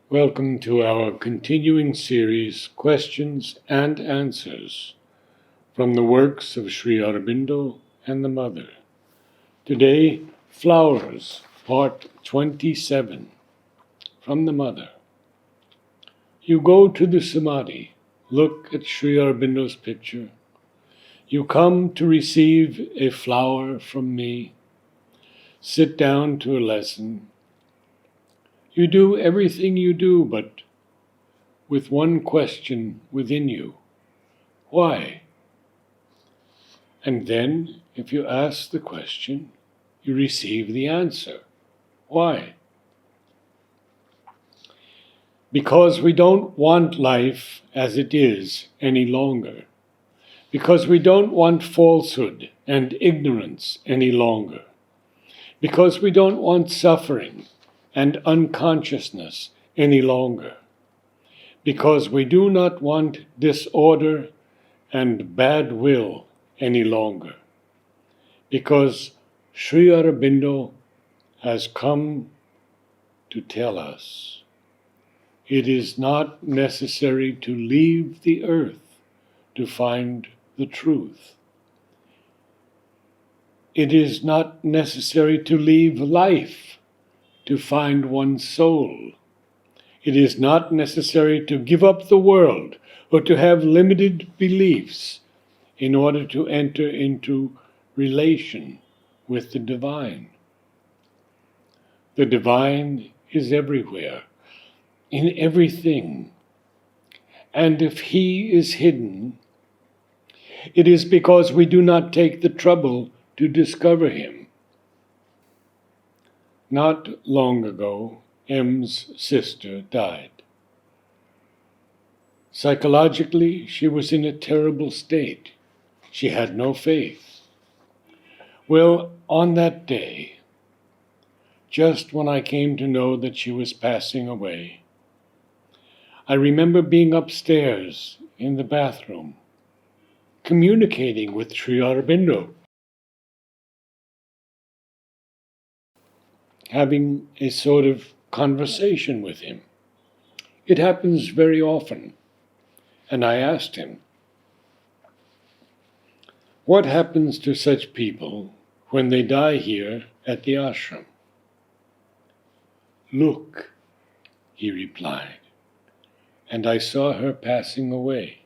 Welcome to our continuing series, Questions and Answers, from the works of Sri Aurobindo and the Mother. Today, Flowers, Part 27, from the Mother. You go to the Samadhi, look at Sri Aurobindo's picture. You come to receive a flower from me, sit down to a lesson. You do everything you do, but with one question within you. Why? And then, if you ask the question, you receive the answer. Why? Because we don't want life as it is any longer. Because we don't want falsehood and ignorance any longer. Because we don't want suffering and unconsciousness any longer. Because we do not want disorder and bad will any longer. Because Sri Aurobindo has come to tell us it is not necessary to leave the earth to find the truth. It is not necessary to leave life to find one's soul. It is not necessary to give up the world or to have limited beliefs in order to enter into relation with the divine. The divine is everywhere, in everything. And if he is hidden, it is because we do not take the trouble to discover him. Not long ago, M's sister died. Psychologically, she was in a terrible state. She had no faith. Well, on that day, just when I came to know that she was passing away, I remember being upstairs in the bathroom, communicating with Sri Aurobindo, having a sort of conversation with him. It happens very often. And I asked him, what happens to such people when they die here at the ashram? Look, he replied, and I saw her passing away.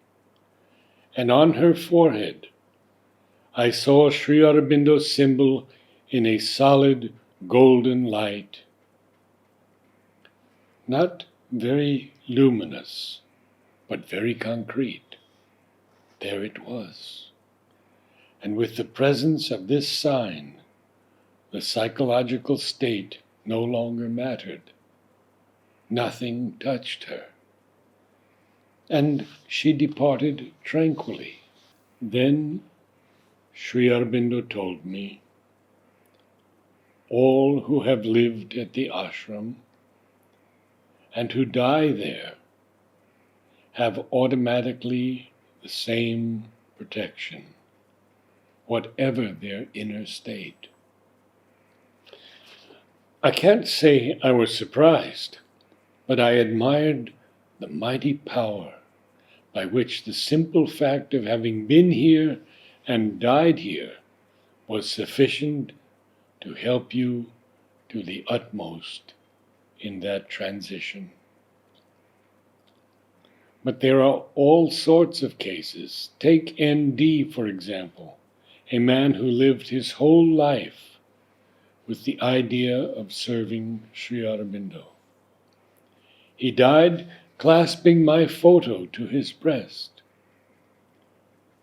And on her forehead, I saw Sri Aurobindo's symbol in a solid golden light. Not very luminous, but very concrete. There it was. And with the presence of this sign, the psychological state no longer mattered. Nothing touched her. And she departed tranquilly. Then Sri Aurobindo told me, all who have lived at the ashram and who die there have automatically the same protection, whatever their inner state. I can't say I was surprised, but I admired the mighty power by which the simple fact of having been here and died here was sufficient to help you to the utmost in that transition. But there are all sorts of cases. Take N.D., for example, a man who lived his whole life with the idea of serving Sri Aurobindo. He died clasping my photo to his breast.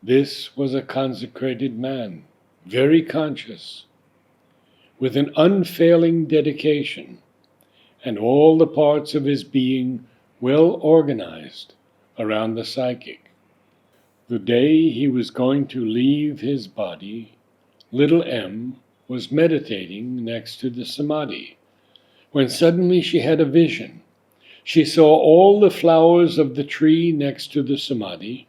This was a consecrated man, very conscious, with an unfailing dedication, and all the parts of his being well organized around the psychic. The day he was going to leave his body, little M was meditating next to the Samadhi, when suddenly she had a vision. She saw all the flowers of the tree next to the Samadhi,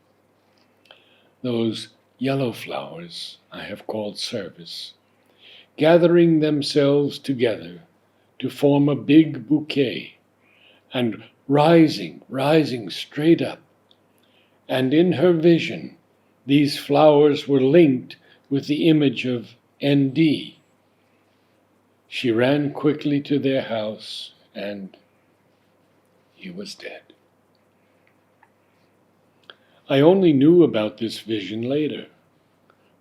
those yellow flowers I have called service, gathering themselves together to form a big bouquet and rising straight up. And in her vision, these flowers were linked with the image of ND. She ran quickly to their house, and he was dead. I only knew about this vision later,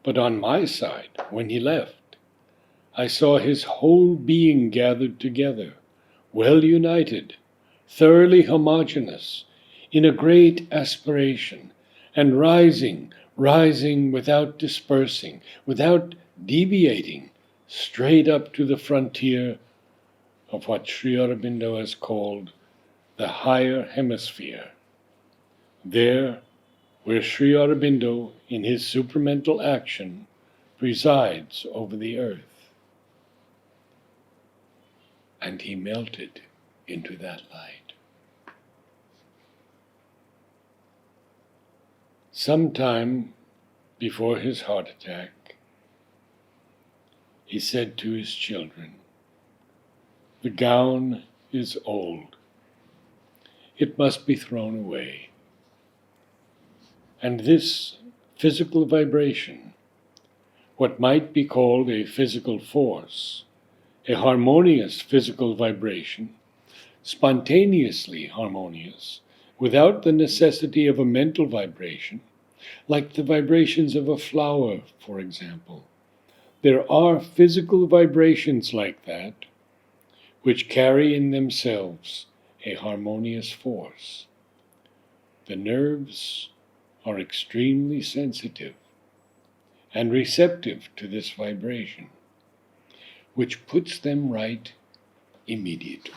but on my side, when he left, I saw his whole being gathered together, well united, thoroughly homogeneous, in a great aspiration, and rising without dispersing, without deviating, straight up to the frontier of what Sri Aurobindo has called the higher hemisphere. There, where Sri Aurobindo, in his supramental action, presides over the earth. And he melted into that light. Sometime before his heart attack, he said to his children, "The gown is old. It must be thrown away. And this physical vibration, what might be called a physical force, a harmonious physical vibration, spontaneously harmonious, without the necessity of a mental vibration, like the vibrations of a flower, for example. There are physical vibrations like that, which carry in themselves a harmonious force. The nerves are extremely sensitive and receptive to this vibration, which puts them right immediately."